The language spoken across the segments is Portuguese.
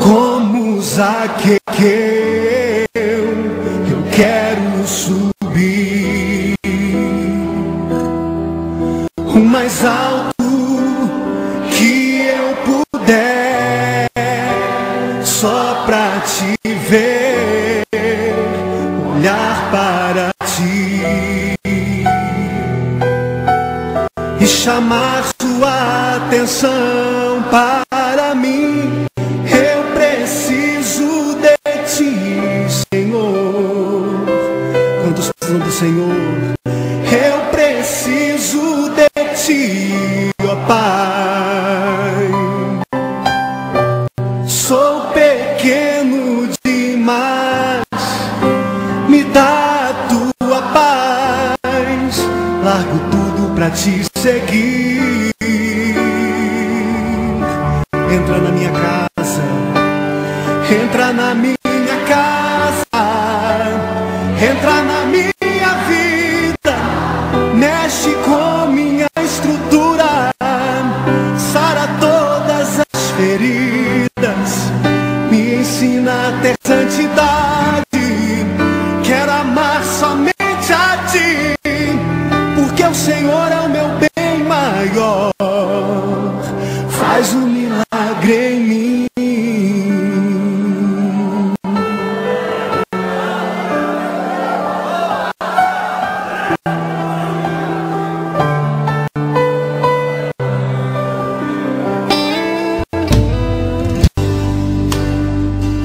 Como Zaqueu, eu quero subir o mais alto que eu puder, só pra te ver, olhar para ti e chamar sua atenção para mim. Eu preciso de ti, Senhor. Quantos precisam do Senhor? Eu preciso de ti, ó Pai. Sou pequeno demais, me dá a tua paz. Largo tudo pra te seguir. Entra na minha casa, entra na minha casa, entra na minha vida, mexe com minha estrutura, sara todas as feridas, me ensina a ter santidade. Quero amar somente a ti, porque o Senhor é o meu bem maior. Faz um milagre em mim.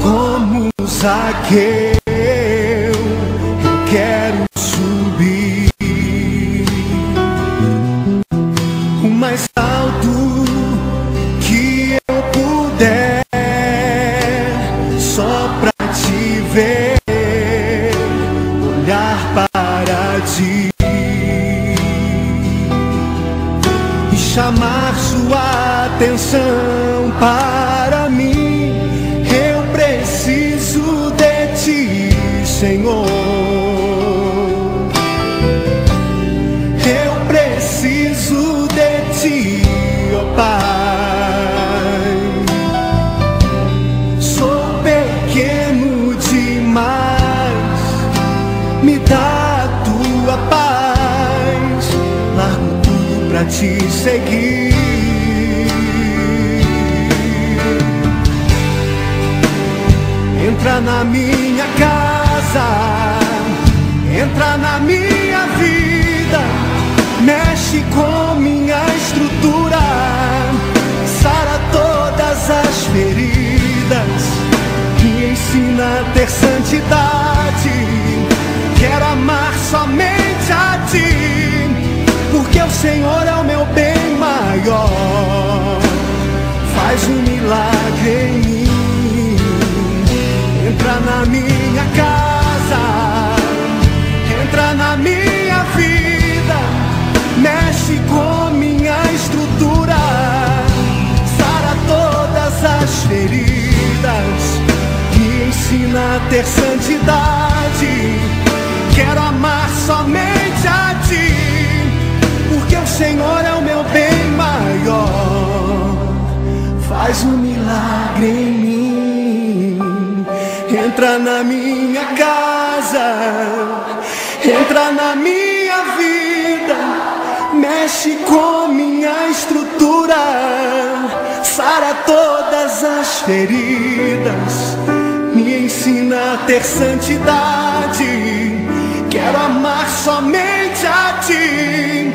Como Zaqueu, eu quero subir o mais alto que eu puder, só pra te ver, olhar para ti e chamar sua atenção para mim. Eu preciso de ti, Senhor. Eu preciso de ti, ó Pai. Sou pequeno demais, me dá a tua paz. Largo tudo pra te seguir. Entra na minha casa, entra na minha vida, mexe com minha estrutura, sara todas as feridas, me ensina a ter santidade. Quero amar somente a ti, porque o Senhor é o meu bem maior. Faz um milagre em mim. Entra na minha casa, entra na minha vida, mexe com minha estrutura, sara todas as feridas, me ensina a ter santidade. Quero amar somente a ti, porque o Senhor é o meu bem maior. Faz um milagre em mim. Entra na minha casa, entra na minha vida, mexe com minha estrutura, sara todas as feridas, me ensina a ter santidade. Quero amar somente a ti,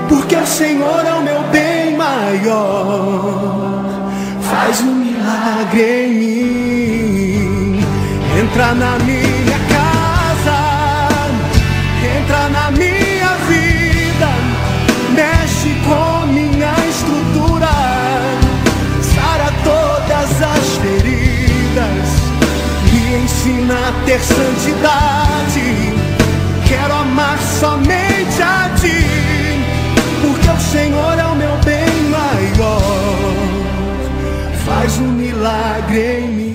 porque o Senhor é o meu bem maior. Faz um milagre em mim. Entra na minha casa, entra na minha vida, mexe com minha estrutura, sara todas as feridas, me ensina a ter santidade. Quero amar somente a ti, porque o Senhor é o meu bem maior. Faz um milagre em mim.